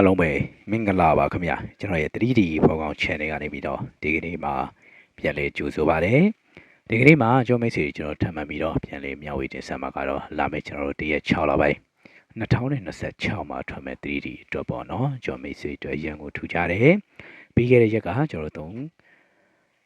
အားလုံးပဲမင်္ဂလာပါခင်ဗျာကျွန်တော်ရဲ့ 3D ဖော်ကောင် channel ကနေပြီးတော့ဒီကနေ့မှာပြန်လဲကြိုဆိုပါတယ်ဒီကနေ့မှာကျွန်တော်မိတ်ဆွေကျွန်တော်ထပ်မံပြီးတော့ပြန်လဲမျှဝေတင်ဆက်မှာကတော့လာမယ့်ကျွန်တော်တို့တရက်6လပိုင်း2026မှာထွက်မဲ့ 3D အတွက်ပေါ့နော်ကျွန်တော်မိတ်ဆွေအတွက်ရန်ကိုထူကြတယ်ပြီးခဲ့တဲ့ရက်ကကျွန်တော်တို့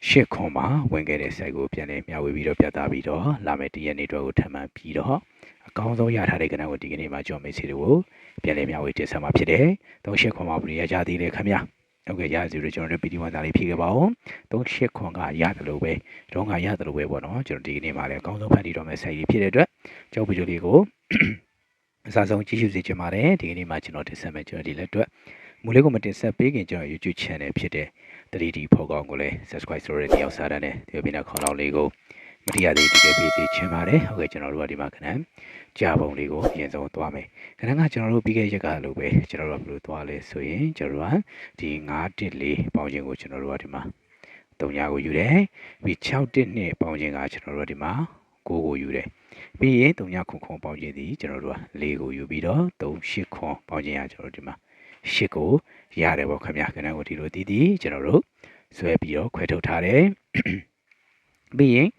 ရှစ်ခွန်မှာဝင်ခဲ့တဲ့ site ကိုပြန်လဲမျှဝေပြီးတော့ပြသပြီးတော့လာမယ့်တရက်နေ့အတွက်ကိုထပ်မံပြီးတော့အကောင်းဆုံးရထားတဲ့ကဏ္ဍကိုဒီကနေ့မှာကျွန်တော်မိတ်ဆွေတွေကိုပြန်လဲမျှဝေတင်ဆက်မှာဖြစ်တယ်။ရှစ်ခွန်မှာဘယ်ရကြသေးလဲခင်ဗျာ။ဟုတ်ကဲ့ရစီလို့ကျွန်တော်တို့ PD1 သားလေးဖြည့်ခဲ့ပါဦး။ရှစ်ခွန်ကရတယ်လို့ပဲတုံးကရတယ်လို့ပဲပေါ့နော်။ကျွန်တော်ဒီကနေ့မှာလည်းအကောင်းဆုံးဖန်တီးတော့မယ့် site ကြီးဖြစ်တဲ့အတွက်ကျောင်းဗီဒီယိုလေးကိုအစားဆုံးကြည့်ရှုစေချင်ပါတယ်။ဒီကနေ့မှာကျွန်တော်တင်ဆက်မယ်ကျွန်တော်ဒီလက်အတွက်မူလေးကိုမတင်ဆက်ပေးခင်ကျွန်တော် YouTube channel ဖြစ်တဲ့ 3D ဖော်ကောင်ကိုလည်း subscribe ဆိုတဲ့တယောက်စားတန်းနဲ့ဒီပြတဲ့ခေါင်းလောင်းလေးကိုမတရားသေးတကယ်ပေးစီချင်ပါတယ်ဟုတ်ကဲ့ကျွန်တော်တို့ကဒီမှာခဏကြာပုံလေးကိုအရင်ဆုံးသွားမယ်ခဏကကျွန်တော်တို့ပြီးခဲ့ရက်ကလို့ပဲကျွန်တော်တို့ဘယ်လိုသွားလဲဆိုရင်ကျွန်တော်တို့ကဒီ914ပေါင်းခြင်းကိုကျွန်တော်တို့ကဒီမှာ3ညကိုယူတယ်ပြီး612ပေါင်းခြင်းကကျွန်တော်တို့ကဒီမှာ9ကိုယူတယ်ပြီးရင်3ညခွန်ခွန်ပေါင်းခြင်းဒီကျွန်တော်တို့က4ကိုယူပြီးတော့38ခွန်ပေါင်းခြင်းကကျွန်တော်တို့ဒီမှာ8ကိုရတယ်ပေါ့ခင်ဗျာခဏကိုဒီလိုတည်တည်ကျွန်တော်တို့ဆွဲပြီးတော့ခွဲထုတ်ထားတယ်ပြီးရင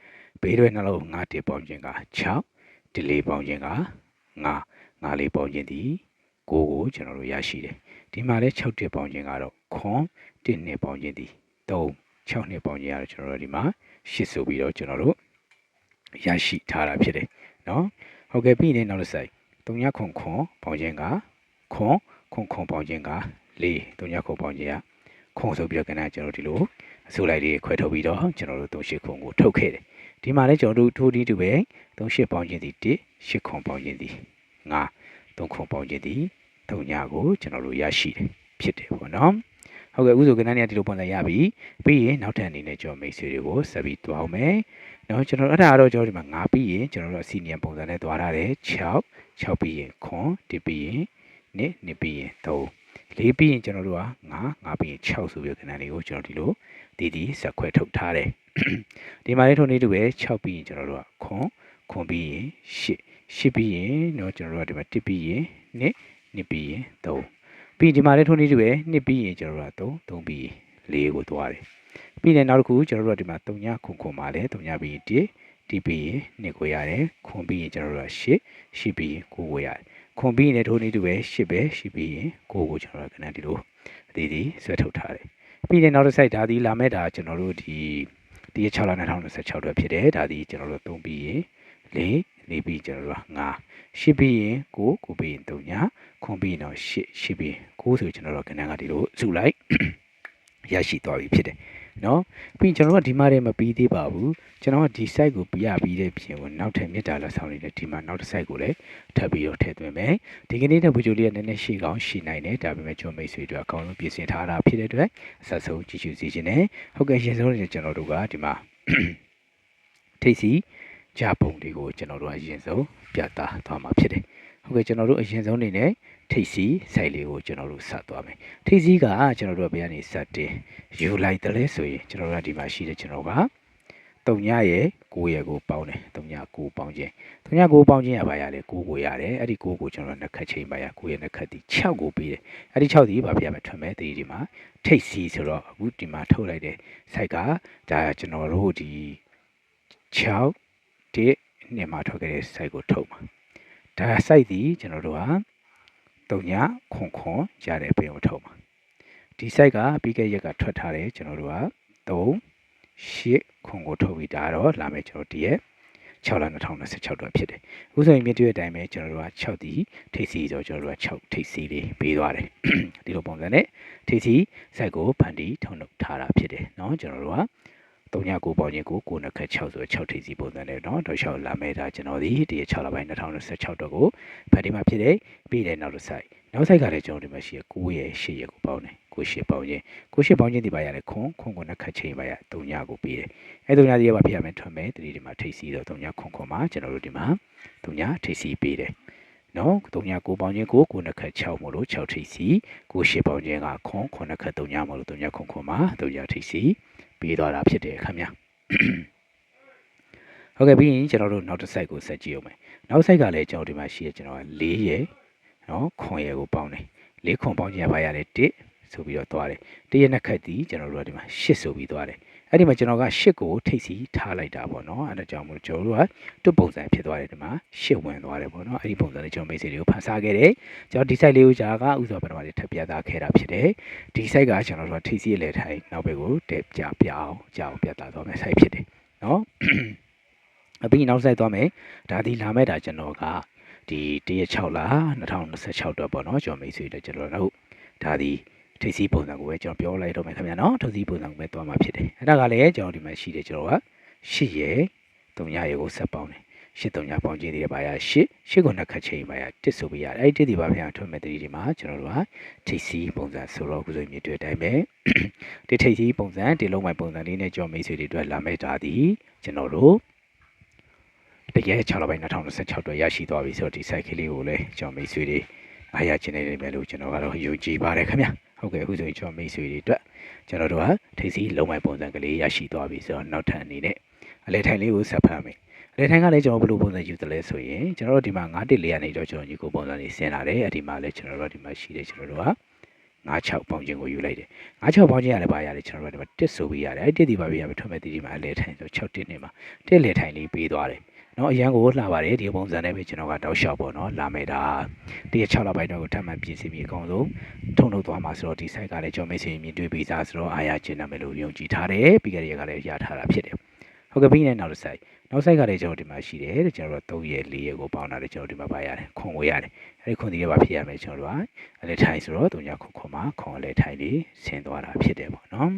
်ဘေးရွယ်နှလုံး9တစ်ပေါင်းခြင်းက6ဒီလေးပေါင်းခြင်းက9လေးပေါင်းခြင်းဒီ9ကိုကျွန်တော်တို့ရရှိတယ်ဒီမှာလည်း6တစ်ပေါင်းခြင်းကတော့ခွန်1နှစ်ပေါင်းခြင်းဒီ3 6နှစ်ပေါင်းခြင်းကတော့ကျွန်တော်တို့ဒီမှာ8ဆိုပြီးတော့ကျွန်တော်တို့ရရှိထားတာဖြစ်တယ်နော်ဟုတ်ကဲ့ပြီးရင်နောက်တစ်ဆိုင်3ညခွန်ခွန်ပေါင်းခြင်းကခွန်ပေါင်းခြင်းက4 3ညခွန်ပေါင်းခြင်းကခွန်ဆိုပြီးတော့ကဏ္ဍကျွန်တော်တို့ဒီလိုအစိုးလိုက်လေးခွဲထုတ်ပြီးတော့ကျွန်တော်တို့38ခွန်ကိုထုတ်ခဲ့တယ်ဒီမှာလည်းကျွန်တော်တို့ထိုးတီးတူပဲ38ပေါင်းခြင်းဒီ1 8ခွန်ပေါင်းခြင်းဒီ9 3ခွန်ပေါင်းခြင်းဒီ3ညကိုကျွန်တော်တို့ရရှိတယ်ဖြစ်တယ်ပေါ့နော်ဟုတ်ကဲ့ဥဆိုကဏ္ဍเนี่ยဒီလိုပုံစံရပြီပြီးရင်နောက်ထပ်အနေနဲ့ကျွန်တော်မိတ်ဆွေတွေကိုဆက်ပြီးတွားအောင်မယ်နော်ကျွန်တော်အဲ့ဒါတော့ကျွန်တော်ဒီမှာ9ပြီးရင်ကျွန်တော်တို့စီနီယံပုံစံနဲ့တွားထားတယ်6ပြီးရင်ခွန်1ပြီးရင်2ပြီးရင်3 4ပြီးရင်ကျွန်တော်တို့က9ပြီးရင်6ဆိုပြီးခဏလေးကိုကျွန်တော်ဒီလိုဒီဆက်ခွဲထုတ်ထားတယ်ဒီမှာလေးထုံနေတူပဲ6ပြီးရင်ကျွန်တော်တို့ကခွန်ပြီးရင်8ပြီးရင်เนาะကျွန်တော်တို့ကဒီမှာ1ပြီးရင်2ပြီးရင်3ပြီးဒီမှာလေးထုံနေတူပဲ2ပြီးရင်ကျွန်တော်တို့က3ပြီးရင်4ကိုသွားတယ်ပြီးရင်နောက်တစ်ခုကျွန်တော်တို့ကဒီမှာ3ညခွန်မှာလဲ3ညပြီးရင်1ပြီးရင်2ကိုရတယ်ခွန်ပြီးရင်ကျွန်တော်တို့က8ပြီးရင်9ကိုရတယ်ခွန်ပြီးရင်ထုံနေတူပဲ8ပဲ8ပြီးရင်9ကိုကျွန်တော်တို့ကခဏဒီလိုဒီဆွဲထုတ်ထားတယ်ပြီးရင်နောက်တစ် site ဒါဒီလာမဲ့ဒါကျွန်တော်တို့ဒီ6လ2026အတွက်ဖြစ်တယ်ဒါဒီကျွန်တော်တို့3ပြီးရင်4ပြီးကျွန်တော်တို့က9 10ပြီးရင်9ပြီးရင်3ညခွန်ပြီးရင်တော့10ပြီး9ဆိုကျွန်တော်တို့ကဏ္ဍကဒီလိုစုလိုက်ရရှိသွားပြီဖြစ်တယ်နော်ပြီးကျွန်တော်တို့ကဒီမှာတည်းမပြီးသေးပါဘူးကျွန်တော်ကဒီ site ကိုပြရပြီးတဲ့ပြင်ကိုနောက်ထပ်မြစ်တာလက်ဆောင်နေတဲ့ဒီမှာနောက်တစ် site ကိုလည်းထပ်ပြီးတော့ထည့်သွင်းမယ်ဒီကနေ့တဲ့ဗီဒီယိုလေးကနည်းနည်းရှေ့ကောင်းရှေ့နိုင်တယ်ဒါပေမဲ့ကျွန်တော်မိတ်ဆွေတို့အကောင်းဆုံးပြင်ဆင်ထားတာဖြစ်တဲ့အတွက်အဆက်ဆုံးကြည့်ရှုစီခြင်းနဲ့ဟုတ်ကဲ့ရှင်းဆုံးနေကျွန်တော်တို့ကဒီမှာထိတ်စီကြပုံတွေကိုကျွန်တော်တို့အရင်ဆုံးပြသသွားမှာဖြစ်တယ်ဟုတ်ကဲ့ကျွန်တော်တို့အရင်ဆုံးနေနဲ့ထိတ်စီဆိုင်လေးကိုကျွန်တော်တို့ဆက်သွားမယ်ထိတ်စီကကျွန်တော်တို့ဘယ်ကနေဆက်တင်ယူလိုက်တယ်လဲဆိုရင်ကျွန်တော်တို့ကဒီမှာရှိတဲ့ကျွန်တော်က3ညရဲ့9ရဲ့ကိုပေါင်းတယ်3ည9ပေါင်းခြင်း3ည9ပေါင်းခြင်းရပါရလေ9ကိုရတယ်အဲ့ဒီ9ကိုကျွန်တော်တို့နှစ်ခတ်ချိန်ပါရ9ရဲ့နှစ်ခတ်ဒီ6ကိုပေးတယ်အဲ့ဒီ6ဒီဘာပြရမလဲထွက်မယ်ဒီမှာထိတ်စီဆိုတော့အခုဒီမှာထုတ်လိုက်တဲ့ site ကဒါကျွန်တော်တို့ဒီ6နှစ်မှာထွက်ခဲ့တဲ့ site ကိုထုတ်မှာဒါ site ဒီကျွန်တော်တို့က3ညခွန်ရတဲ့ပင်ကိုထုတ်မှာဒီ site ကပြီးခဲ့ရက်ကထွက်ထားတယ်ကျွန်တော်တို့က3 8ခွန်ကိုထုတ်ပြီးဒါတော့လာမယ်ကျွန်တော်ဒီရဲ့6လ2026အတွက်ဖြစ်တယ်အခုဆိုရင်မြင့်တွေ့တဲ့အတိုင်းပဲကျွန်တော်တို့က6ဒီထိတ်စီဆိုကျွန်တော်တို့က6ထိတ်စီလေးပေးသွားတယ်ဒီလိုပုံစံနဲ့ထိတ်စီ site ကိုဖန်တီးထုံလုပ်ထားတာဖြစ်တယ်เนาะကျွန်တော်တို့က3ည9ပေါင်းခြင်းကို9နှစ်ခတ်6ဆို6ထိပ်စီပုံစံနဲ့เนาะတော့6လာမဲ့ဒါကျွန်တော်ဒီ6လပိုင်း2026တော့ကိုဖန်တီးမှဖြစ်တယ်ပြီးတယ်နောက်တစ် site နောက် site ကလည်းကျွန်တော်ဒီမှာရှိရ9ရဲ့8ရဲ့ကိုပေါင်းတယ်9 8ပေါင်းခြင်း9 8ပေါင်းခြင်းဒီပါရတယ်ခွန်ကိုနှစ်ခတ်ချိန်ပါရ3ညကိုပြီးတယ်အဲ3ညဒီရပါပြရမယ်ထွက်မယ်ဒီမှာထိပ်စီတော့3ညခွန်မှာကျွန်တော်တို့ဒီမှာ3ညထိပ်စီပေးတယ်နော်3ည9ပေါင်းခြင်း9နှစ်ခတ်6မို့လို့6ထိပ်စီ9 8ပေါင်းခြင်းကခွန်နှစ်ခတ်3ညမို့လို့3ညခွန်မှာ3ညထိပ်စီပေးသွားတာဖြစ်တယ်ခင်ဗျာဟုတ်ကဲ့ပြီးရင်ကျွန်တော်တို့နောက်တစ် site ကိုဆက်ကြည့်အောင်မယ်နောက် site ကလည်းကျွန်တော်ဒီမှာရှိရကျွန်တော်က4ရယ်နော်ခွန်ရယ်ကိုပေါင်းတယ် 4ခွန်ပေါင်းခြင်းကဘာရလဲ1ဆိုပြီးတော့သွားတယ်1ရဲ့နှစ်ခတ်ဒီကျွန်တော်တို့ကဒီမှာ8ဆိုပြီးသွားတယ်အဲ့ဒီမှာကျွန်တော်က8ကိုထိပ်စီထားလိုက်တာပေါ့နော်အဲ့ဒါကြောင့်မို့ကျွန်တော်တို့ကတွတ်ပုံစံဖြစ်သွားတယ်ဒီမှာ8ဝင်သွားတယ်ပေါ့နော်အဲ့ဒီပုံစံလေးကျွန်တော်မိတ်ဆွေတွေကိုဖန်ဆားခဲ့တယ်ကျွန်တော်ဒီ site လေးကိုကြာကဥစ္စာပထမလေးထပ်ပြသခဲ့တာဖြစ်တယ်ဒီ site ကကျွန်တော်တို့ကထိပ်စီအလဲထိုင်နောက်ဘက်ကိုတက်ပြအောင်ပြသသွားမယ် site ဖြစ်တယ်နော်အပြီးနောက် site သွားမယ်ဒါဒီလာမဲ့တာကျွန်တော်ကဒီ1ရက်6လ2026အတွက်ပေါ့နော်ကျွန်တော်မိတ်ဆွေတွေကျွန်တော်တို့ဒါဒီထိပ်စီးပုံစံကိုပဲကျွန်တော်ပြောလိုက်တော့မယ်ခင်ဗျာနော်ထိပ်စီးပုံစံကိုပဲသွားမှာဖြစ်တယ်အဲ့ဒါကလည်းကျွန်တော်ဒီမှာရှိတယ်ကျွန်တော်က8ရယ်3ရယ်ကိုဆက်ပေါင်းတယ်8 3ညပေါင်းခြင်းတွေပါရ8ကိုနှစ်ခတ်ချိန်ပါရ1ဆိုပြီးရတယ်အဲ့ဒီ1ဒီပါပြန်ထွက်မဲ့တတိဒီမှာကျွန်တော်တို့ကထိပ်စီးပုံစံဆိုတော့ခုဆိုမြေတွေ့တိုင်းပဲဒီထိပ်စီးပုံစံဒီလုံးပိုင်းပုံစံလေးနဲ့ကျွန်တော်မိတ်ဆွေတွေအတွက်လာမဲ့တာဒီကျွန်တော်တို့တကယ်6လပိုင်း2026အတွက်ရရှိသွားပြီဆိုတော့ဒီ site ကလေးကိုလည်းကျွန်တော်မိတ်ဆွေတွေအားရချင်နေတယ်ပဲလို့ကျွန်တော်ကတော့ယုံကြည်ပါတယ်ခင်ဗျာဟုတ်ကဲ့အခုဆိုရင်ကျွန်တော်မိတ်ဆွေတွေအတွက်ကျွန်တော်တို့ကထိပ်စီးလုံးပိုင်းပုံစံကလေးရရှိသွားပြီဆိုတော့နောက်ထပ်အနေနဲ့အလဲထိုင်လေးကိုဆက်ဖမ်းမယ်အလဲထိုင်ကလည်းကျွန်တော်ဘယ်လိုပုံစံယူသလဲဆိုရင်ကျွန်တော်တို့ဒီမှာ914ကနေတော့ကျွန်တော်ညီကိုပုံစံလေးဆင်းလာတယ်အဲ့ဒီမှာလည်းကျွန်တော်တို့ဒီမှာရှိတယ်ကျွန်တော်တို့က96ပေါင်းခြင်းကိုယူလိုက်တယ်96ပေါင်းခြင်းရတယ်ပါရတယ်ကျွန်တော်တို့ဒီမှာ1ဆိုပြီးရတယ်အဲ့1ဒီပါပြီးရမယ်ထွက်မဲ့ဒီမှာအလဲထိုင်ဆို6တစ်နဲ့မှာ1လဲထိုင်လေးပေးသွားတယ်နော်အရန်ကိုလှပါတယ်ဒီပုံစံနဲ့ပဲကျွန်တော်ကတောက်လျှောက်ပေါ့နော်လာမယ်ဒါ106လပိုင်းတော့ကိုထပ်မံပြင်ဆင်ပြီးအကောင်းဆုံးထုံထုတ်သွားမှာဆိုတော့ဒီ site ကလည်းကျွန်တော် message မြင်တွေ့ပြီးသားဆိုတော့အားရကျင်နာမယ်လို့ယုံကြည်ထားတယ်ပြီးကြတဲ့ကလည်းရထားတာဖြစ်တယ်ဟုတ်ကဲ့ပြီးနေနောက် site နောက် site ကလည်းကျွန်တော်ဒီမှာရှိတယ်တဲ့ကျွန်တော်တို့3ရက်4ရက်ကိုပေါင်းတာတယ်ကျွန်တော်ဒီမှာပါရတယ်ခွန်ကိုရတယ်အဲဒီခွန်ဒီကပါဖြစ်ရမယ်ကျွန်တော်တို့ကအလဲထိုင်ဆိုတော့3ညခွန်မှာခွန်အလဲထိုင်လေးဆင်းသွားတာဖြစ်တယ်ပေါ့နော်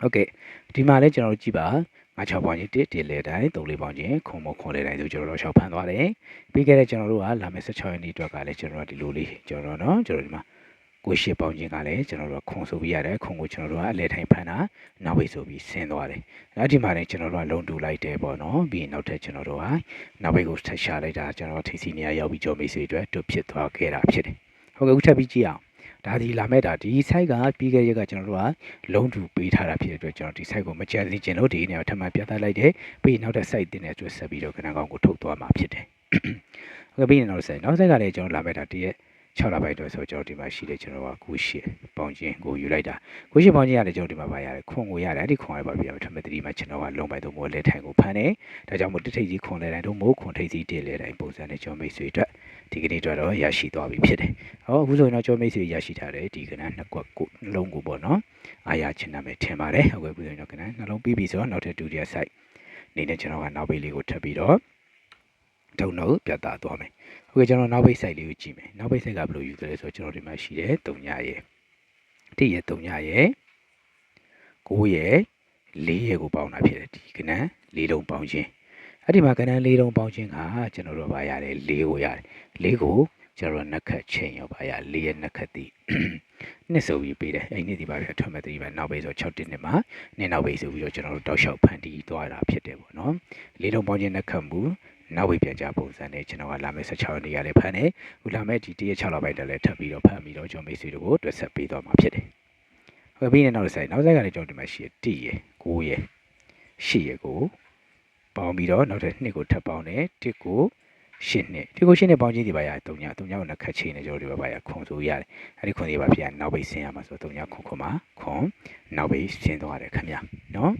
ဟုတ်ကဲ့ဒီမှာလည်းကျွန်တော်တို့ကြည့်ပါ96ပေါင်းချင်း1လေတိုင်း3လေးပေါင်းချင်းခွန်လေတိုင်းဆိုကျွန်တော်တို့ရှောက်ဖန်သွားတယ်ပြီးခဲ့တဲ့ကျွန်တော်တို့ကလာမယ့်16ရက်နေ့အတွက်ကလည်းကျွန်တော်တို့ဒီလိုလေးကျွန်တော်တို့နော်ကျွန်တော်ဒီမှာကိုရှစ်ပေါင်းချင်းကလည်းကျွန်တော်တို့ခွန်ဆိုပြီးရတယ်ခွန်ကိုကျွန်တော်တို့ကအလဲထိုင်ဖန်တာနောက်ပိတ်ဆိုပြီးဆင်းသွားတယ်အဲ့ဒီမှာလည်းကျွန်တော်တို့ကလုံတူလိုက်တယ်ပေါ့နော်ပြီးရင်နောက်ထပ်ကျွန်တော်တို့ကနောက်ပိတ်ကိုထပ်ရှာလိုက်တာကျွန်တော်ထိစီနေရရောက်ပြီးကြောမိတ်ဆွေအတွက်တို့ဖြစ်သွားခဲ့တာဖြစ်တယ်ဟုတ်ကဲ့အခုထပ်ပြီးကြည့်အောင်ဒါဒီလာမဲ့တာဒီ site ကပြီးခဲ့ရက်ကကျွန်တော်တို့ကလုံးတူပေးထားတာဖြစ်တဲ့အတွက်ကျွန်တော်ဒီ site ကိုမကြံစည်ကျင်လို့ဒီနေရာထပ်မံပြသလိုက်တယ်ပြီးနောက်တဲ့ site တင်တဲ့အတွက်ဆက်ပြီးတော့ခဏကောင်ကိုထုတ်သွားမှာဖြစ်တယ်ဟုတ်ကဲ့ပြီးနောက် site ကလည်းကျွန်တော်လာမဲ့တာတရက်6လပိုင်းတော့ဆိုကျွန်တော်ဒီမှာရှိတယ်ကျွန်တော်က98ပေါင်းချင်းကိုယူလိုက်တာ98ပေါင်းချင်းရတယ်ကျွန်တော်ဒီမှာပါရတယ်ခွန်ကိုရတယ်အဲ့ဒီခွန်ရပါပြရမယ်ထမတိမှာကျွန်တော်ကလုံးပိုင်းတော့မိုးလဲထိုင်ကိုဖမ်းတယ်ဒါကြောင့်မို့တစ်ထိပ်ကြီးခွန်လဲတိုင်းတော့မိုးခွန်ထိပ်ကြီးတင်လဲတိုင်းပုံစံနဲ့ကျွန်တော်မိတ်ဆွေအတွက်ဒီကနေ့တော့ရရှိသွားပြီဖြစ်တယ်ဟောအခုဆိုရင်တော့ကျွန်တော်မိတ်ဆွေရရှိထားတယ်ဒီကနေ့နှစ်ကွက်ကိုနှလုံးကိုပေါ့နော်အားရချင်နာမယ်ထင်ပါတယ်ဟုတ်ကဲ့အခုဆိုရင်တော့ကနေ့နှလုံးပြီးပြီဆိုတော့နောက်ထပ်ဒုတိယ site နေနဲ့ကျွန်တော်ကနောက်ဘေးလေးကိုထပ်ပြီးတော့ထုံတော့ပြသသွားမယ်ဟုတ်ကဲ့ကျွန်တော်နောက်ဘေး site လေးကိုကြည့်မယ်နောက်ဘေး site ကဘယ်လိုယူသလဲဆိုတော့ကျွန်တော်ဒီမှာရှိတယ်3ညရဲ့1ရဲ့3ညရဲ့9ရဲ့4ရဲ့ကိုပေါင်းတာဖြစ်တယ်ဒီကနေ့4လုံးပေါင်းခြင်းအဲ့ဒီမှာကဏ္ဍ၄လုံးပေါင်းခြင်းကကျွန်တော်တို့ပါရတယ်၄ကိုရတယ်၄ကိုကျွန်တော်နှစ်ခတ်ချိန်ရောပါရ၄ရဲ့နှစ်ခတ်တီနှစ်ဆိုပြီးပေးတယ်အဲ့ဒီဒီပါပြထွက်မဲ့ဒီပါနောက်ဘေးဆို6တင်းနဲ့မှာနှစ်နောက်ဘေးဆိုပြီးတော့ကျွန်တော်တို့တောက်လျှောက်ဖန်တီးသွားတာဖြစ်တယ်ပေါ့နော်၄လုံးပေါင်းခြင်းနှစ်ခတ်မှုနောက်ဘေးပြန်ကြပုံစံနဲ့ကျွန်တော်ကလာမယ့်16ရက်နေ့ရလည်းဖန်တယ်ခုလာမယ့်ဒီ1ရက်6လပိုင်းတည်းလည်းထပ်ပြီးတော့ဖန်ပြီးတော့ကျွန်တော်မိတ်ဆွေတို့ကိုတွက်ဆက်ပေးသွားမှာဖြစ်တယ်ဟုတ်ပြီနောက်ဆိုင်ကလည်းကျွန်တော်ဒီမှာရှိရ1ရယ်9ရယ်10ရယ်ကိုပေါင်းပြီးတော့နောက်ထပ်2ကိုထပ်ပေါင်းတယ်1ကို8နဲ့1ကို8နဲ့ပေါင်းချင်းဒီပါရ3ညကိုနှစ်ခတ်ချိန်နဲ့ကျွန်တော်ဒီပါရခွန်ဆိုရတယ်အဲ့ဒီခွန်ဒီပါပြနောက်ပိတ်ဆင်းရမှာဆို3ညခွန်မှာခွန်နောက်ပိတ်ဆင်းသွားတယ်ခင်ဗျာနော်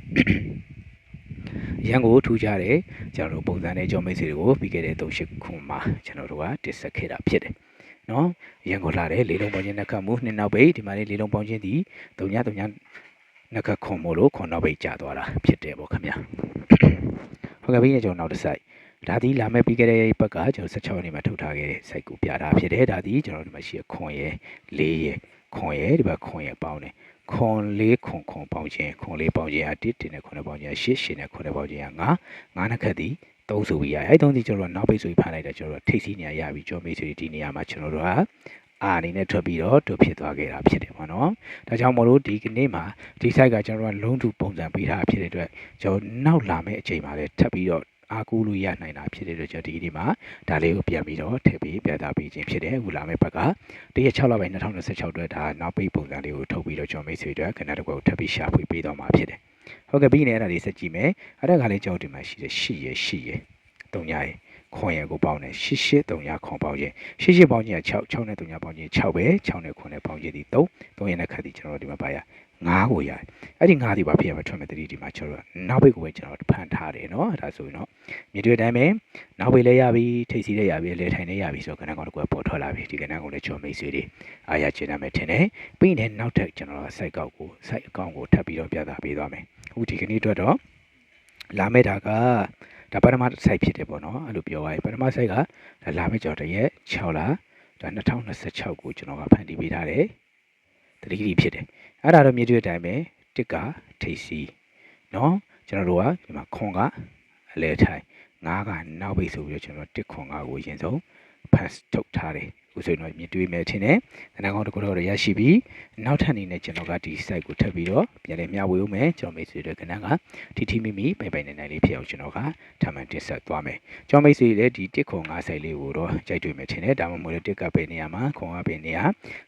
ရန်ကိုထူကြတယ်ကျွန်တော်တို့ပုံစံနဲ့ကြောမိတ်ဆွေတွေကိုပြီးခဲ့တဲ့38ခွန်မှာကျွန်တော်တို့ကတစ်ဆက်ခဲ့တာဖြစ်တယ်နော်ရန်ကိုလာတယ်လေးလုံးပေါင်းချင်းနှစ်ခတ်မှုနှစ်နောက်ပိတ်ဒီမှာလေးလုံးပေါင်းချင်းဒီ3ညနှစ်ခတ်ခွန်မို့လို့ခွန်နောက်ပိတ်ကျသွားတာဖြစ်တယ်ပေါ့ခင်ဗျာဟုတ်ကဲ့ပြီးရင်ကျွန်တော်နောက်တစ်ဆိုင်ဒါဒီလာမဲ့ပြီးခဲ့တဲ့ဘက်ကကျွန်တော်16ရက်နေ့မှာထုတ်ထားခဲ့တဲ့ site ကိုပြတာဖြစ်တယ်ဒါဒီကျွန်တော်ဒီမှာရှိခွန်ရယ်4ရယ်ခွန်ရယ်ဒီဘက်ခွန်ရယ်ပေါင်းတယ်ခွန်4ခွန်ပေါင်းခြင်းခွန်4ပေါင်းခြင်းက1နဲ့ခွန်ပေါင်းခြင်း8နဲ့ခွန်ပေါင်းခြင်းက9နှစ်ခတ်ဒီ3ဆိုပြီးရအဲ့3ဒီကျွန်တော်နောက်ပိတ်ဆိုပြီးဖမ်းလိုက်တယ်ကျွန်တော်ထိတ်စီနေရပြီကျွန်တော်မိတ်ဆွေဒီနေရာမှာကျွန်တော်တို့ကအနေနဲ့ထွက်ပြီးတော့တို့ဖြစ်သွားခဲ့တာဖြစ်တယ်ပေါ့နော်ဒါကြောင့်မလို့ဒီကနေ့မှာဒီ site ကကျွန်တော်တို့ကလုံးတူပုံစံပေးထားဖြစ်တဲ့အတွက်ကျွန်တော်နောက်လာမယ့်အချိန်မှာလည်းထပ်ပြီးတော့အားကိုးလို့ရနိုင်တာဖြစ်တဲ့အတွက်ကျွန်တော်ဒီနေ့မှာဒါလေးကိုပြန်ပြီးတော့ထည့်ပြီးပြသပေးခြင်းဖြစ်တယ်အခုလာမယ့်ဘက်ကတရက်6လပိုင်း2026အတွက်ဒါနောက်ပိတ်ပုံစံလေးကိုထုတ်ပြီးတော့ကျွန်တော်မိတ်ဆွေတို့ကဏ္ဍတစ်ခုကိုထပ်ပြီးရှာဖွေပေးတော့မှာဖြစ်တယ်ဟုတ်ကဲ့ပြီးနေအဲ့ဒါလေးဆက်ကြည့်မယ်အဲ့ဒါကလည်းကျွန်တော်ဒီမှာရှိတယ်8ရယ်3ညရယ် ခွန်ရကိုပေါင်းတယ်8839ခွန်ပေါင်းခြင်း88ပေါင်းခြင်းက6 6နဲ့3ပေါင်းခြင်း6ပဲ6နဲ့9နဲ့ပေါင်းခြင်းဒီ3 3ရဲ့နဲ့ခတ်ဒီကျွန်တော်ဒီမှာပါရ9ကိုရတယ်အဲ့ဒီ9ဒီပါဖြစ်ရမှာထွက်မဲ့3ဒီမှာကျွန်တော်နောက်ဘက်ကိုပဲကျွန်တော်ဖန်ထားတယ်เนาะဒါဆိုရင်တော့မြေတွေအတိုင်းပဲနောက်ဘက်လည်းရပြီထိတ်စီလည်းရပြီလေထိုင်လည်းရပြီဆိုတော့ခဏကောင်တစ်ခုကပေါ်ထွက်လာပြီဒီကဏ္ဍကိုလည်းကျွန်တော်မိတ်ဆွေတွေအားရချင်တယ်မယ်ထင်တယ်ပြီးရင်နောက်ထပ်ကျွန်တော် site ကောက်ကို site account ကိုထပ်ပြီးတော့ပြသပေးသွားမယ်အခုဒီကနေ့အတွက်တော့လာမဲ့တာကဒါပထမ site ဖြစ်တယ်ပေါ့နော်အဲ့လိုပြောရရင်ပထမ site ကဒါလာမဲ့ကျွန်တော်တရက်6လဒါ2026ကိုကျွန်တော်ကဖန်တီးပေးထားတယ်တတိတိဖြစ်တယ်အဲ့ဒါတော့မြေတွေအတိုင်းပဲတစ်ကထိတ်စီနော်ကျွန်တော်တို့ကဒီမှာခွန်ကအလဲထိုင်9ကနောက်ပိတ်ဆိုပြီးတော့ကျွန်တော်တစ်ခွန်ကကိုအရင်ဆုံး pass ထုတ်ထားတယ်ဥဆိုရင်တော့မြေတွေးမယ်ထင်တယ်ခဏကောင်တစ်ခုတော့ရရှိပြီးနောက်ထပ်အနေနဲ့ကျွန်တော်ကဒီ site ကိုထပ်ပြီးတော့ပြန်လည်မျှဝေဦးမယ်ကျွန်တော်မိတ်ဆွေတွေခဏကထိမိမိပိုင်ပိုင်နိုင်လေးဖြစ်အောင်ကျွန်တော်ကထပ်မံတင်ဆက်သွားမယ်ကျွန်တော်မိတ်ဆွေတွေဒီတစ်ခွန်9 site လေးကိုတော့ကြိုက်တွေ့မယ်ထင်တယ်ဒါမှမဟုတ်တစ်ကပဲနေရာမှာခွန်ကပဲနေရာ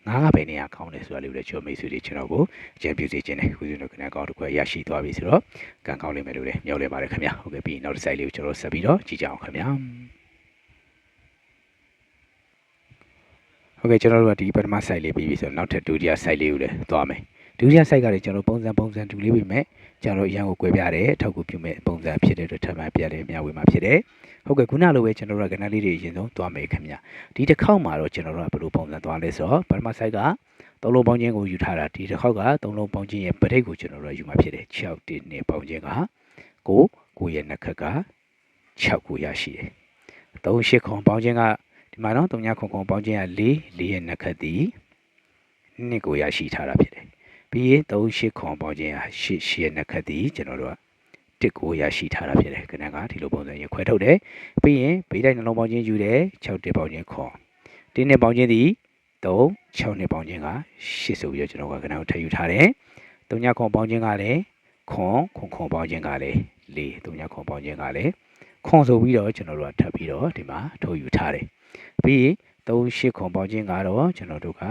9ကပဲနေရာကောင်းတယ်ဆိုတာလေးကိုလည်းကျွန်တော်မိတ်ဆွေတွေကျွန်တော်ကိုအကြံပြုစေချင်တယ်ဥဆိုရင်တော့ခဏကောင်တစ်ခုရရှိသွားပြီဆိုတော့ကံကောင်းလိမ့်မယ်လို့လည်းမျှော်လင့်ပါတယ်ခင်ဗျာဟုတ်ကဲ့ပြီးနောက်တစ် site လေးကိုကျွန်တော်ဆက်ပြီးတော့ကြည့်ကြအောင်ခင်ဗျာဟုတ်ကဲ့ကျွန်တော်တို့ကဒီပထမ site လေးပြီးပြီဆိုတော့နောက်ထပ်ဒုတိယ site လေးကိုလည်းသွားမယ်ဒုတိယ site ကလည်းကျွန်တော်ပုံစံတူလေးပြီးမဲ့ကျွန်တော်အရန်ကို꿰ပြတယ်ထောက်ကူပြုမဲ့ပုံစံဖြစ်တဲ့အတွက်ထပ်မံပြတယ်မျှဝေမှာဖြစ်တယ်ဟုတ်ကဲ့ခုနလိုပဲကျွန်တော်တို့ကကဏ္ဍလေးတွေအရင်ဆုံးသွားမယ်ခင်ဗျဒီတစ်ခေါက်မှာတော့ကျွန်တော်တို့ကဘယ်လိုပုံစံသွားလဲဆိုတော့ပထမ site က3လုံးပေါင်းခြင်းကိုယူထားတာဒီတစ်ခေါက်က3လုံးပေါင်းခြင်းရဲ့ပဋိတ်ကိုကျွန်တော်တို့ယူမှာဖြစ်တယ်6 1နဲ့ပေါင်းခြင်းက9ရဲ့နှစ်ခက်က6ကိုရရှိတယ်3 8ခွန်ပေါင်းခြင်းကဒီမှာနော်3 9ခွန်ပေါင်းခြင်းက4ရဲ့နှစ်ခက်သည်2ကိုရရှိထားတာဖြစ်တယ်ပြီးရင်3 8ခွန်ပေါင်းခြင်းက8ရဲ့နှစ်ခက်သည်ကျွန်တော်တို့က1ကိုရရှိထားတာဖြစ်တယ်ခဏကဒီလိုပုံစံရခွဲထုတ်တယ်ပြီးရင်ဘေးတိုင်းနှလုံးပေါင်းခြင်းယူတယ်6တစ်ပေါင်းခြင်းခွန်1နဲ့ပေါင်းခြင်းသည်3 6နဲ့ပေါင်းခြင်းက8ဆိုပြီးတော့ကျွန်တော်ကခဏကိုထည့်ယူထားတယ်3 9ခွန်ပေါင်းခြင်းကလည်းခွန်ပေါင်းခြင်းကလည်း4 3 9ခွန်ပေါင်းခြင်းကလည်းခွန်ဆိုပြီးတော့ကျွန်တော်တို့ကထပ်ပြီးတော့ဒီမှာထုတ်ယူထားတယ်ပြီးရင်3 8ခွန်ပေါင်းခြင်းကတော့ကျွန်တော်တို့က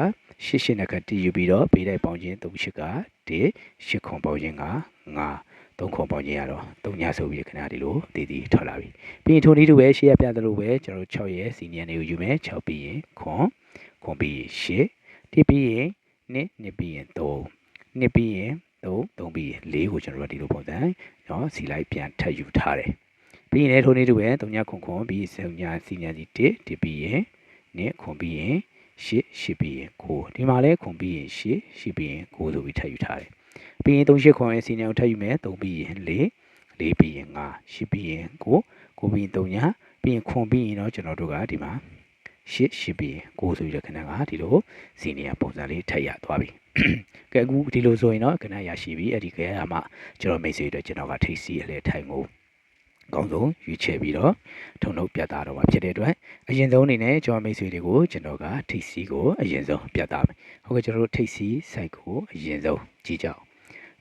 8နဲ့ကတည်ယူပြီးတော့ဘေးတိုင်းပေါင်းခြင်း3 8က1 8ခွန်ပေါင်းခြင်းက9 3ခွန်ပေါင်းခြင်းကတော့3ညဆိုပြီးခဏဒီလိုတည်ထွက်လာပြီပြီးရင်ထိုနည်းတူပဲရှေ့ရပြသလိုပဲကျွန်တော်6ရဲ့စီနီယံတွေကိုယူမယ်6ပြီးရင်ခွန်ပြီးရင်8တိပြီးရင်2ပြီးရင်3 2ပြီးရင်3ပြီးရင်4ကိုကျွန်တော်တို့ဒီလိုပုံစံเนาะစီလိုက်ပြန်ထပ်ယူထားတယ်ပြီးရင်ထိုနည်းတူပဲ3ညခွန်ပြီး3ညစီနီယံစီ1တိပြီးရင်2ခွန်ပြီးရင်8ပြီးရင်9ဒီမှာလဲခွန်ပြီးရင်8ပြီးရင်9ဆိုပြီးထပ်ယူထားတယ်ပြီးရင်3 8ခွန်ရဲ့စီနီယံကိုထပ်ယူမယ်3ပြီးရင်4ပြီးရင်5 8ပြီးရင်9ပြီးရင်3ညပြီးရင်ခွန်ပြီးရင်တော့ကျွန်တော်တို့ကဒီမှာ8ပြီးရင်9ဆိုပြီးခဏကဒီလိုစီနီယံပုံစံလေးထပ်ရသွားပြီကဲအခုဒီလိုဆိုရင်တော့ခဏရရှိပြီအဲ့ဒီကဲမှကျွန်တော်မိတ်ဆွေတွေကျွန်တော်ကထိတ်စီအလဲထိုင်ကိုအကောင်းဆုံးရွေးချယ်ပြီးတော့ထုံထုတ်ပြသတော့မှာဖြစ်တဲ့အတွက်အရင်ဆုံးအနေနဲ့ကျွန်တော်မိတ်ဆွေတွေကိုကျွန်တော်ကထိတ်စီကိုအရင်ဆုံးပြသမယ်ဟုတ်ကဲ့ကျွန်တော်တို့ထိတ်စီ site ကိုအရင်ဆုံးကြည့်ကြအောင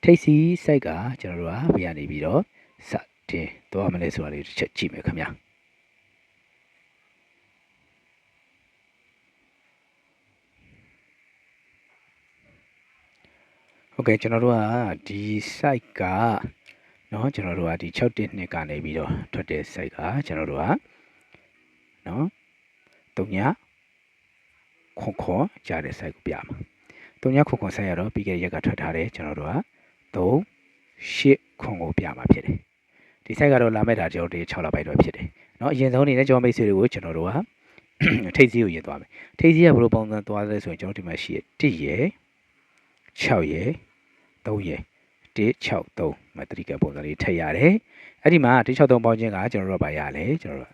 ်ထိတ်စီ site ကကျွန်တော်တို့ကဘယ်ကနေပြီးတော့စတင်သွားမလဲဆိုတာလေးတစ်ချက်ကြည့်မယ်ခင်ဗျာဟုတ်ကဲ့ကျွန်တော်တို့ကဒီ site ကနော်ကျွန်တော်တို့ကဒီ6နှစ်ကနေပြီးတော့ထွက်တဲ့ site ကကျွန်တော်တို့ကနော်3ညခွန်ကြားတဲ့ site ကိုပြမှာ3ညခွန် site ရတော့ပြီးခဲ့ရက်ကထွက်ထားတယ်ကျွန်တော်တို့က3 8ခွန်ကိုပြမှာဖြစ်တယ်ဒီ site ကတော့လာမဲ့တာကျွန်တော်တို့6လပိုင်းတော့ဖြစ်တယ်နော်အရင်ဆုံးအနေနဲ့ကျွန်တော်မိတ်ဆွေတွေကိုကျွန်တော်တို့ကထိတ်စီးကိုရင်သွားမယ်ထိတ်စီးကဘယ်လိုပုံစံသွားလဲဆိုရင်ကျွန်တော်ဒီမှာရှိရ1ရယ်6ရယ်3ရယ်163မတရိကပုံစံလေးထည့်ရတယ်အဲ့ဒီမှာ163ပေါင်းခြင်းကကျွန်တော်တို့ကပါရလဲကျွန်တော်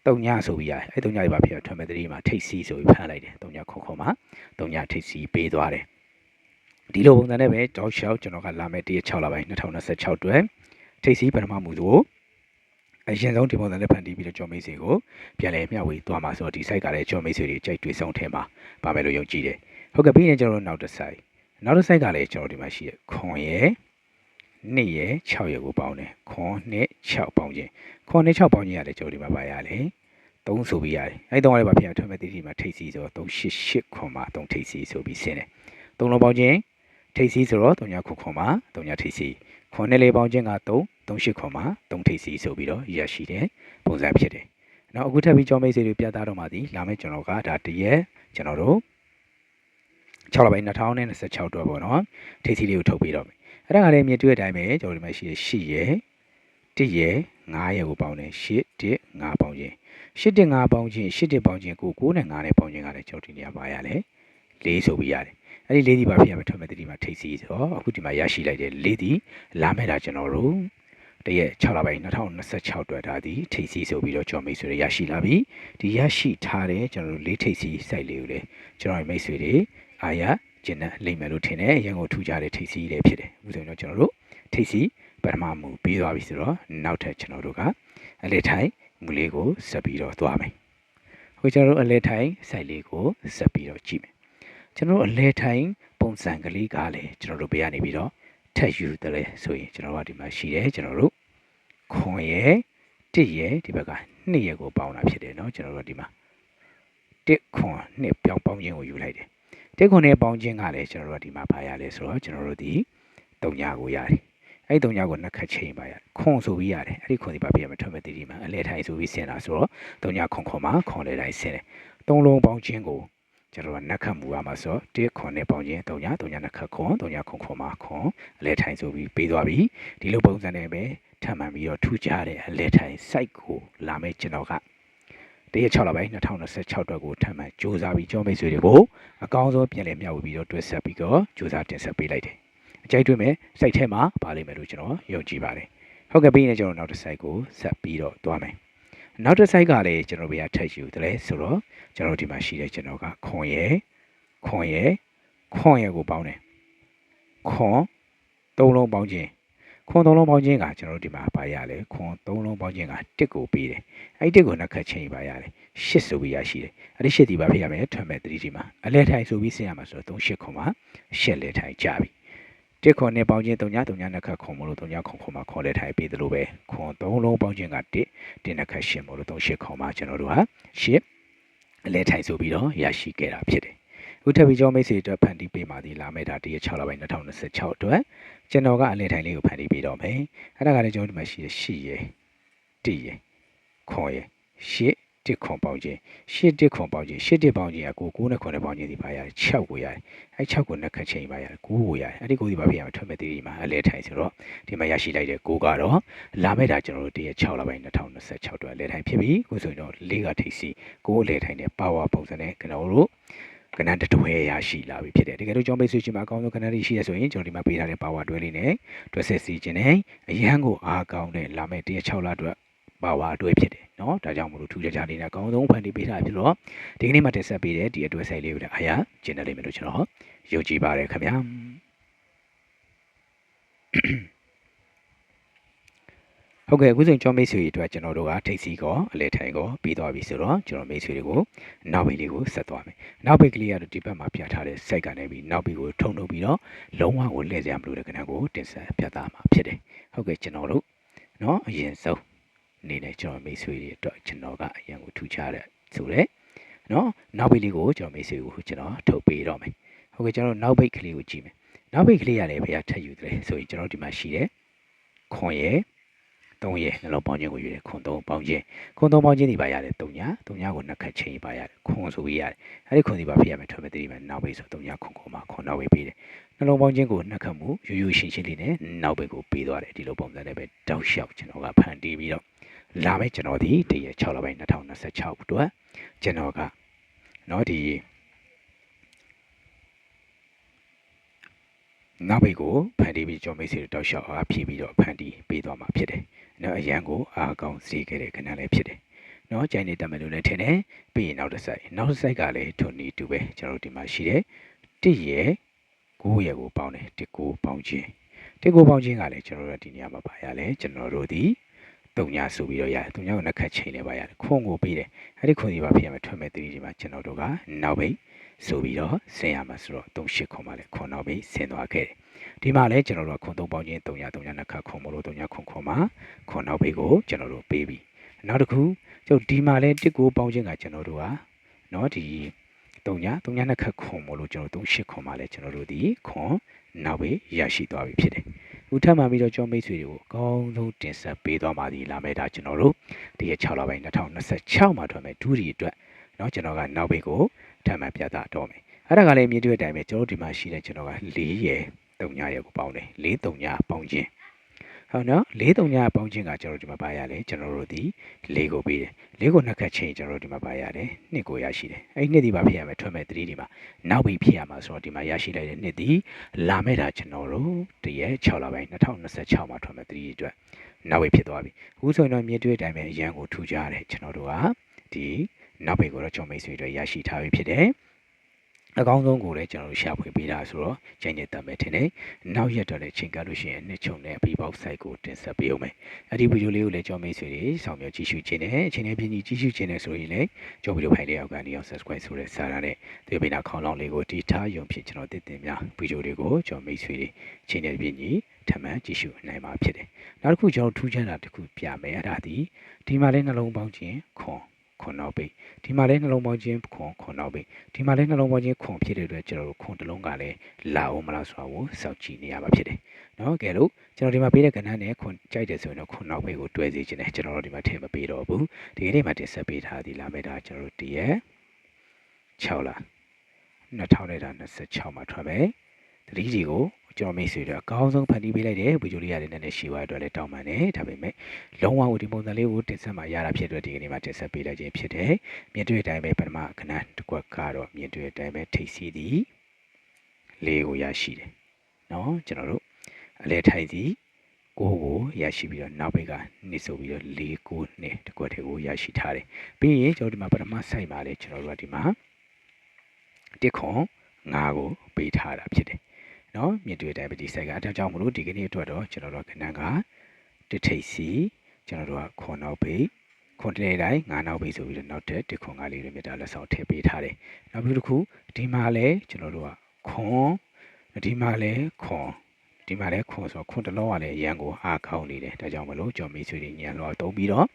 တို့3ညဆိုပြီးရတယ်အဲ့3ညတွေပါဖြစ်ထွက်မဲ့တရိမှာထိတ်စီးဆိုပြီးဖမ်းလိုက်တယ်3ညခွန်မှာ3ညထိတ်စီးပေးသွားတယ်ဒီလိုပုံစံနဲ့ပဲတောက်လျှောက်ကျွန်တော်ကလာမဲ့1ရက်6လပိုင်း2026အတွက်ထိတ်စီးပထမမှုဆိုအရင်ဆုံးဒီပုံစံနဲ့ဖန်တီးပြီးတော့ကျော်မိတ်ဆွေကိုပြန်လည်မျှဝေသွားမှာဆိုတော့ဒီ site ကလည်းကျော်မိတ်ဆွေတွေကြိုက်တွေ့ဆုံးထင်ပါပါမယ်လို့ယုံကြည်တယ်ဟုတ်ကဲ့ပြီးရင်ကျွန်တော်တို့နောက်တစ် site ကလည်းကျွန်တော်ဒီမှာရှိရခွန်ရယ်2ရယ်6ရယ်ကိုပေါင်းတယ်ခွန်နဲ့6ပေါင်းခြင်းခွန်နဲ့6ပေါင်းခြင်းရတယ်ကျွန်တော်ဒီမှာပါရလေ3ဆိုပြီးရတယ်အဲ့3ကလည်းပါပြန်ထွက်မဲ့တိမှာထိတ်စီဆိုတော့388ခွန်မှာ3ထိတ်စီဆိုပြီးဆင်းတယ်3လုံးပေါင်းခြင်းထိတ်စီဆိုတော့3ညခွန်မှာ3ညထိတ်စီခွန်နဲ့လေးပေါင်းခြင်းက3 38ခွန်မှာ3ထိတ်စီဆိုပြီးတော့ရရှိတယ်ပုံစံဖြစ်တယ် နော်အခုထပ်ပြီးကြောမိတ်ဆွေတွေပြသတော့မှဒီလာမယ့်ကျွန်တော်ကဒါတရက်ကျွန်တော်တို့6လပိုင်း2026အတွက်ပေါ့နော်ထိပ်စီးလေးကိုထုတ်ပြီးတော့မယ်အဲ့ဒါကလည်းမြင်တွေ့တဲ့အတိုင်းပဲကျွန်တော်ဒီမှာရှိရ8ရက်1ရက်9ရက်ကိုပေါင်းတယ်8 1 9ပေါင်းခြင်း8 1 9ပေါင်းခြင်း8 1ပေါင်းခြင်းကို9နဲ့9နဲ့ပေါင်းခြင်းကလည်းကျွန်တော်ဒီနေရာပါရလဲ4ဆိုပြီးရတယ်အဲ့ဒီ4ဒီပါဖြစ်ရမယ်ထွက်မဲ့ဒီမှာထိပ်စီးဆိုတော့အခုဒီမှာရရှိလိုက်တဲ့4ဒီလာမဲ့တာကျွန်တော်တို့တရက်6လပိုင်း2026အတွက်ဒါဒီထိပ်စီးဆိုပြီးတော့ကျွန်တော်မိတ်ဆွေတွေရရှိလာပြီဒီရရှိထားတဲ့ကျွန်တော်တို့4ထိပ်စီး site လေးကိုလည်းကျွန်တော်မိတ်ဆွေတွေအာရကျင်းတဲ့လိမ့်မယ်လို့ထင်တယ်ရန်ကုန်ထူကြတဲ့ထိပ်စီးလေးဖြစ်တယ်အခုဆိုရင်တော့ကျွန်တော်တို့ထိပ်စီးပထမမူပြီးသွားပြီဆိုတော့နောက်ထပ်ကျွန်တော်တို့ကအလဲထိုင်မူလေးကိုဆက်ပြီးတော့သွားမယ်ဟိုကျွန်တော်တို့အလဲထိုင် site လေးကိုဆက်ပြီးတော့ကြည့်မယ်ကျွန်တော်တို့အလဲထိုင်ပုံစံကလေးကလည်းကျွန်တော်တို့ပေးရနေပြီးတော့ထက်ယူတယ်လေဆိုရင်ကျွန်တော်တို့ဒီမှာရှိတယ်ကျွန်တော်တို့ခွန်ရဲ့1ရဲ့ဒီဘက်က2ရဲ့ကိုပေါင်းတာဖြစ်တယ်เนาะကျွန်တော်တို့ဒီမှာ1ခွန်2ပြောင်းပေါင်းခြင်းကိုယူလိုက်တယ်1ခွန်နဲ့ပေါင်းခြင်းကလည်းကျွန်တော်တို့ဒီမှာပါရလဲဆိုတော့ကျွန်တော်တို့ဒီ3ညကိုရတယ်အဲ့3ညကိုနှစ်ခတ်ချိန်ပါရတယ်ခွန်ဆိုပြီးရတယ်အဲ့ဒီခွန်ဒီပါပြရမယ်ထွက်မဲ့ဒီမှာအလဲထိုင်ဆိုပြီးဆင်တာဆိုတော့3ညခွန်မှာခွန်လဲတိုင်းဆင်တယ်3လုံးပေါင်းခြင်းကိုကျွန်တော်ကနက်ခတ်မူရမှာဆို1ခွန်နဲ့ပေါင်းခြင်း3ညနက်ခတ်ခွန်3ညခွန်မှာခွန်အလဲထိုင်ဆိုပြီးပေးသွားပြီဒီလိုပုံစံနဲ့ပဲထပ်မှန်ပြီးတော့ထူးခြားတဲ့အလဲထိုင် site ကိုလာမယ့်ကျွန်တော်ကတရက်6လပိုင်း2026အတွက်ကိုထပ်မှန်စူးစမ်းပြီးကြောမိတ်ဆွေတွေကိုအကောင်းဆုံးပြန်လည်မျှဝေပြီးတော့တွဲဆက်ပြီးတော့စူးစမ်းတင်ဆက်ပေးလိုက်တယ်အကြိုက်တွေ့မယ် site ထဲမှာပါလိမ့်မယ်လို့ကျွန်တော်ယုံကြည်ပါတယ်ဟုတ်ကဲ့ပြီးရင်ကျွန်တော်နောက်တစ် site ကိုဆက်ပြီးတော့သွားမယ်နောက်တစ် site ကလည်းကျွန်တော်ဘေးကထက်ယူတယ်ဆိုတော့ကျွန်တော်ဒီမှာရှိတဲ့ကျွန်တော်ကခွန်ရဲ့ကိုပေါင်းတယ်ခွန်3လုံးပေါင်းခြင်းခွန်3လုံးပေါင်းခြင်းကကျွန်တော်ဒီမှာပါရလဲခွန်3လုံးပေါင်းခြင်းက1ကိုပေးတယ်အဲ့ဒီ1ကိုနှစ်ခတ်ချင်းပါရတယ်8ဆိုပြီးရရှိတယ်အဲ့ဒီ8ဒီပါဖြစ်ရမယ်ထွက်မဲ့3ဒီမှာအလဲထိုင်ဆိုပြီးဆင်ရမှာဆိုတော့3 8ခွန်မှာ8လဲထိုင်ကြပြီ1ခွန်နဲ့ပေါင်းခြင်း3ညနှစ်ခတ်ခွန်မလို့3ညခွန်မှာခေါ်လဲထိုင်ပေးသလိုပဲခွန်3လုံးပေါင်းခြင်းက1နှစ်ခတ်8မလို့3 8ခွန်မှာကျွန်တော်တို့ဟာ8အလဲထိုင်ဆိုပြီးတော့ရရှိခဲ့တာဖြစ်တယ်ခုထပ်ပြီးကြောမိတ်ဆွေအတွက်ဖန်တီးပေးပါသည်လာမယ့်ဒါတရက်6လပိုင်း2026အတွက်ကျွန်တော်ကအလဲထိုင်လေးကိုဖန်တီးပေးတော့မယ်အဲ့ဒါကလည်းကျွန်တော်ဒီမှာရှိတဲ့8ရယ်1ရယ်ခွန်ရယ်8 1ခွန်ပေါင်းခြင်း8 1ခွန်ပေါင်းခြင်း8 1ပေါင်းခြင်းက9နဲ့ခွန်နဲ့ပေါင်းခြင်းဒီပါရတယ်6ကိုရတယ်အဲ့6ကိုနှစ်ခတ်ချိန်ပါရတယ်9ကိုရတယ်အဲ့ဒီ9ဒီပါဖြစ်ရမယ်ထွက်မဲ့ဒီမှာအလဲထိုင်ဆိုတော့ဒီမှာရရှိလိုက်တဲ့9ကတော့လာမယ့်ဒါကျွန်တော်တို့တရက်6လပိုင်း2026အတွက်အလဲထိုင်ဖြစ်ပြီခုဆိုရင်တော့4ကထိပ်စီ9အလဲထိုင်နဲ့ပါဝါပုံစံနဲ့ကျွန်တော်တို့ကဏ္ဍတစ်တွဲရရှိလာပြီဖြစ်တယ်တကယ်လို့ကြောင်းပိတ်ဆွေးချင်မှာအကောင်းဆုံးကဏ္ဍတွေရှိရဆိုရင်ကျွန်တော်ဒီမှာပေးထားတဲ့ power တွဲလေးနဲ့တွဲဆက်စီခြင်းနဲ့အရန်ကိုအားကောင်းတဲ့လာမယ့်တရက်6လအတွက် power တွဲဖြစ်တယ်เนาะဒါကြောင့်မလို့ထူးခြားခြားလေးနဲ့အကောင်းဆုံးဖန်တီးပေးထားဖြစ်တော့ဒီကနေ့မှတင်ဆက်ပေးတဲ့ဒီအတွဲဆိုင်လေးကိုလည်းအားရကျင့်တယ်လိမ့်မယ်လို့ကျွန်တော်ယုံကြည်ပါတယ်ခင်ဗျာဟုတ်ကဲ့အခုဆိုရင်ကျွန်တော်မိတ်ဆွေတွေအတွက်ကျွန်တော်တို့ကထိတ်စီကောအလဲထိုင်ကောပြီးသွားပြီဆိုတော့ကျွန်တော်မိတ်ဆွေတွေကိုနောက်ဘိတ်လေးကိုဆက်သွားမယ်နောက်ဘိတ်ကလေးကတော့ဒီဘက်မှာပြထားတဲ့ site ကနေပြီးနောက်ဘိတ်ကိုထုံထုတ်ပြီးတော့လုံးဝကိုလှည့်စရာမလိုတဲ့ခဏကိုတင်ဆက်ပြသမှာဖြစ်တယ်ဟုတ်ကဲ့ကျွန်တော်တို့เนาะအရင်ဆုံးအနေနဲ့ကျွန်တော်မိတ်ဆွေတွေအတွက်ကျွန်တော်ကအရင်ကိုထူးခြားတဲ့ဆိုတဲ့เนาะနောက်ဘိတ်လေးကိုကျွန်တော်မိတ်ဆွေကိုကျွန်တော်ထုတ်ပေးတော့မယ်ဟုတ်ကဲ့ကျွန်တော်နောက်ဘိတ်ကလေးကိုကြည့်မယ်နောက်ဘိတ်ကလေးရတယ်ဖေထပ်ယူတယ်ဆိုရင်ကျွန်တော်ဒီမှာရှိတဲ့ခွန်ရဲ့3ရဲ့နှလုံးပေါင်းခြင်းကိုယူတယ်ခွန်3ပေါင်းခြင်းဒီပါရတယ်3ညကိုနှစ်ခတ်ချင်းပါရတယ်ခွန်ဆိုပြီးရတယ်အဲ့ဒီခွန်ဒီပါဖြစ်ရမယ်ထွက်မဲ့3မှာနောက်ဘိတ်ဆို3ညခွန်မှာခွန်နောက်ဘိတ်ပေးတယ်နှလုံးပေါင်းခြင်းကိုနှစ်ခတ်မှုယူရှင်းလေးနဲ့နောက်ဘိတ်ကိုပေးသွားတယ်ဒီလိုပုံစံနဲ့ပဲတောက်လျှောက်ကျွန်တော်ကဖန်တီးပြီးတော့လာမယ့်ကျွန်တော်ဒီတရက်6လပိုင်း2026အတွက်ကျွန်တော်ကเนาะဒီနောက်ဘိတ်ကိုဖန်တီးပြီးကျွန်တော်မိတ်ဆွေတောက်လျှောက်အားဖြည့်ပြီးတော့ဖန်တီးပေးသွားမှာဖြစ်တယ်နော်အရန်ကိုအားကောင်းစေခဲ့တဲ့ခဏလေးဖြစ်တယ်နော်ကြိုင်နေတတ်မယ်လို့လည်းထင်တယ်ပြီးရင်နောက်တစ်ဆိုင်ကလည်းထုံနီတူပဲကျွန်တော်တို့ဒီမှာရှိတယ်1ရယ်9ရယ်ကိုပေါင်းတယ်1 9ပေါင်းခြင်း1 9ပေါင်းခြင်းကလည်းကျွန်တော်တို့ဒီနေရာမှာပါရလဲကျွန်တော်တို့ဒီ3ညဆိုပြီးတော့ရတယ်3ညကိုနှစ်ခတ်ချိန်လဲပါရတယ်ခွန်ကိုပေးတယ်အဲ့ဒီခွန်ဒီပါဖြစ်ရမယ်ထွက်မဲ့3ဒီမှာကျွန်တော်တို့ကနောက်ဘိတ်ဆိုပြီးတော့ဆင်ရမှာဆိုတော့3 8ခွန်ပါလဲခွန်နောက်ဘိတ်ဆင်သွားခဲ့တယ်ဒီမှာလည်းကျွန်တော်တို့ကခွန်3ပေါင်းခြင်း3ညနှစ်ခတ်ခွန်မလို့3ညခွန်မှာခွန်နောက်ဘိတ်ကိုကျွန်တော်တို့ပေးပြီးနောက်တစ်ခုကျုပ်ဒီမှာလည်း1 9ပေါင်းခြင်းကကျွန်တော်တို့ကเนาะဒီ3ညနှစ်ခတ်ခွန်မလို့ကျွန်တော်3 8ခွန်မှာလည်းကျွန်တော်တို့ဒီခွန်နောက်ဘိတ်ရရှိသွားပြီဖြစ်တယ် ဦးထပ်မှပြီးတော့ကျွန်တော်မိတ်ဆွေတွေကိုအကောင်းဆုံးတင်ဆက်ပေးသွားပါသည်လာမဲ့ဒါကျွန်တော်တို့ဒီရက်6လပိုင်း2026မှာထွက်မယ်ဒူးရီအတွက်เนาะကျွန်တော်ကနောက်ဘေးကိုထပ်မှပြသတော့မယ်အဲ့ဒါကလည်းမြင်တွေ့တဲ့အတိုင်းပဲကျွန်တော်ဒီမှာရှိတဲ့ကျွန်တော်က4ရယ်3ညရယ်ကိုပေါင်းတယ်4 3ညပေါင်းခြင်းဟုတ်နော်4 3ညပေါင်းခြင်းကကျွန်တော်ဒီမှာပါရလဲကျွန်တော်တို့ဒီ4ကိုပေးတယ်4ကိုနှစ်ခတ်ချင်းကျွန်တော်တို့ဒီမှာပါရတယ်2ကိုရရှိတယ်အဲ့2ဒီပါဖြစ်ရမယ်ထွက်မဲ့3ဒီမှာနောက်ပြီးဖြစ်ရမှာဆိုတော့ဒီမှာရရှိလိုက်တဲ့2ဒီလာမဲ့တာကျွန်တော်တို့တရက်6လပိုင်း2026မှာထွက်မဲ့3ဒီအတွက်နောက်ပြီးဖြစ်သွားပြီအခုဆိုရင်တော့မြင်တွေ့တဲ့အတိုင်းပဲအရန်ကိုထူကြတယ်ကျွန်တော်တို့ကဒီနောက်ပြီးကိုတော့ကျွန်တော်မိတ်ဆွေတွေရရှိထားပြီဖြစ်တယ်အကောင်းဆုံးကိုလည်းကျွန်တော်တို့ရှာဖွေပေးတာဆိုတော့ချိန်နေတတ်မယ်ထင်တယ်။နောက်ရက်တော့လည်းချိန်ကပ်လို့ရှိရင်နှစ်ချုံနဲ့အပီပေါက် site ကိုတင်ဆက်ပေးအောင်မယ်။အဲ့ဒီဗီဒီယိုလေးကိုလည်းကျွန်တော်မိတ်ဆွေတွေစောင့်မျှော်ကြည့်ရှုခြင်းနဲ့အချိန်နဲ့ပြည့်ကြည့်ရှုခြင်းနဲ့ဆိုရင်လည်းကျွန်တော်ဗီဒီယိုဖိုင်လေးအောက်ကနေအောင် subscribe ဆိုတဲ့စာရနဲ့ဒီပိနာခေါင်းလောင်းလေးကိုတီထားရုံဖြစ်ကျွန်တော်တင်တင်များဗီဒီယိုတွေကိုကျွန်တော်မိတ်ဆွေတွေချိန်နဲ့ပြည့်ထပ်မံကြည့်ရှုနိုင်မှာဖြစ်တယ်။နောက်တစ်ခုကျွန်တော်ထူးခြားတာတစ်ခုပြမယ်အဲ့ဒါဒီမှာလည်းနှလုံးပေါင်းခြင်းခွန်နောက်ပိဒီမှာလည်းနှလုံးပေါင်းခြင်းခွန်နောက်ပိဒီမှာလည်းနှလုံးပေါင်းခြင်းခွန်ဖြစ်တဲ့အတွက်ကျွန်တော်တို့ခွန်တစ်လုံးကလည်းလာအောင်မလားဆိုတာကိုစောင့်ကြည့်နေရမှာဖြစ်တယ်။နော်ကဲလို့ကျွန်တော်ဒီမှာပေးတဲ့ကဏ္ဍနဲ့ခွန်ကြိုက်တယ်ဆိုရင်တော့ခွန်နောက်ပိကိုတွဲစေခြင်းနဲ့ကျွန်တော်တို့ဒီမှာထည့်မပေးတော့ဘူး။ဒီကနေ့မှာတင်ဆက်ပေးထားသည်လာမယ့်ဒါကျွန်တော်တို့တရက်6လ2026မှာထွက်မယ်။တတိကြီးကိုကျွန်တော်မိတ်ဆွေတွေအကောင်းဆုံးဖန်တီးပေးလိုက်တယ်ဗီဒီယိုလေးရတယ်နည်းနည်းရှည်သွားအတွက်လည်းတောင်းပန်တယ်ဒါပေမဲ့လုံးဝဒီပုံစံလေးကိုတင်ဆက်မှရတာဖြစ်တဲ့ဒီကနေ့မှာတင်ဆက်ပေးလိုက်ခြင်းဖြစ်တယ်မြင်တွေ့တဲ့အတိုင်းပဲပထမကဏ္ဍတစ်ခွက်ကတော့မြင်တွေ့တဲ့အတိုင်းပဲထိပ်စီးသည်လေးကိုရရှိတယ်နော်ကျွန်တော်တို့အလဲထိုင်သည်ကိုရရှိပြီးတော့နောက်ဘက်ကနှိဆိုပြီးတော့၄ကိုနဲ့တစ်ခွက်ထဲကိုရရှိထားတယ်ပြီးရင်ကျွန်တော်ဒီမှာပထမဆိုင်မှာလေကျွန်တော်တို့ကဒီမှာတစ်ခွန်5ကိုပေးထားတာဖြစ်တယ်နော်မြင်တွေ့တဲ့ဒီဆိုင်ကအတန်းကြောင့်မလို့ဒီကနေ့အတွက်တော့ကျွန်တော်တို့ကဏ္ဍကတစ်ထိပ်စီကျွန်တော်တို့ကခွန်နောက်ပိခွန်တလေတိုင်း9နောက်ပိဆိုပြီးတော့နောက်တဲ့တစ်ခွန်5လေးတွေမြတ်တာလက်ဆောင်ထည့်ပေးထားတယ်နောက်ပြီးတစ်ခုဒီမှာလည်းကျွန်တော်တို့ကခွန်ဒီမှာလည်းခွန်ဆိုခွန်တစ်လုံးကလည်းရန်ကိုအားကောင်းနေတယ်ဒါကြောင့်မလို့ကြော်မီဆွေတွေညံလောတုံးပြီးတော့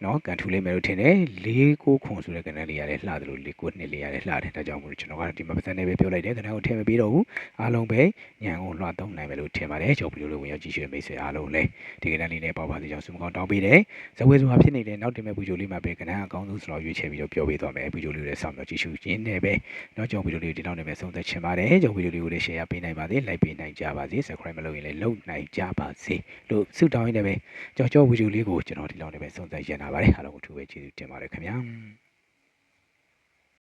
နော်ကန်ထူလေးမယ်လို့ထင်တယ်၄ကိုခွန်ဆိုတဲ့ကဏ္ဍလေးရတယ်လှတယ်လို့၄ကို2လေးရတယ်လှတယ်ဒါကြောင့်မို့လို့ကျွန်တော်ကဒီမှာပတ်စံနဲ့ပဲပြောလိုက်တယ်ကဏ္ဍကိုထည့်မပေးတော့ဘူးအားလုံးပဲညံကိုလွှတ်သုံးနိုင်မယ်လို့ထင်ပါတယ်ကျွန်တော်ဗီဒီယိုလေးဝင်ရောက်ကြည့်ရှုမိတ်ဆွေအားလုံးလည်းဒီကဏ္ဍလေးနဲ့ပေါ့ပါစီကြောင့်ဆုမကောင်းတောင်းပေးတယ်ဇဝေဆိုတာဖြစ်နေတဲ့နောက်တင်မဲ့ဗီဒီယိုလေးမှာပဲကဏ္ဍအကောင်းဆုံးဆိုတော့ရွေးချယ်ပြီးတော့ပြောပေးသွားမယ်ဗီဒီယိုလေးလည်းစောင့်မျှော်ကြည့်ရှုခြင်းနဲ့ပဲနော်ကျွန်တော်ဗီဒီယိုလေးဒီလောက်နဲ့ပဲဆုံးသက်ချင်ပါတယ်ကျွန်တော်ဗီဒီယိုလေးကိုလည်း share ပေးနိုင်ပါသေး like ပေးနိုင်ကြပါစေ subscribe မလုပ်ရင်လည်းလုပ်နိုင်ကြပါစေလို့ဆုတောင်းရင်းနဲ့ပဲကျွန်တော်ဗီဒီယိုလေးကိုကျွန်တော်ဒီလောက်နဲ့ပဲဆုံးသက်ရနာပါတယ်အားလုံးကိုထူပဲကျေးဇူးတင်ပါတယ်ခင်ဗျာ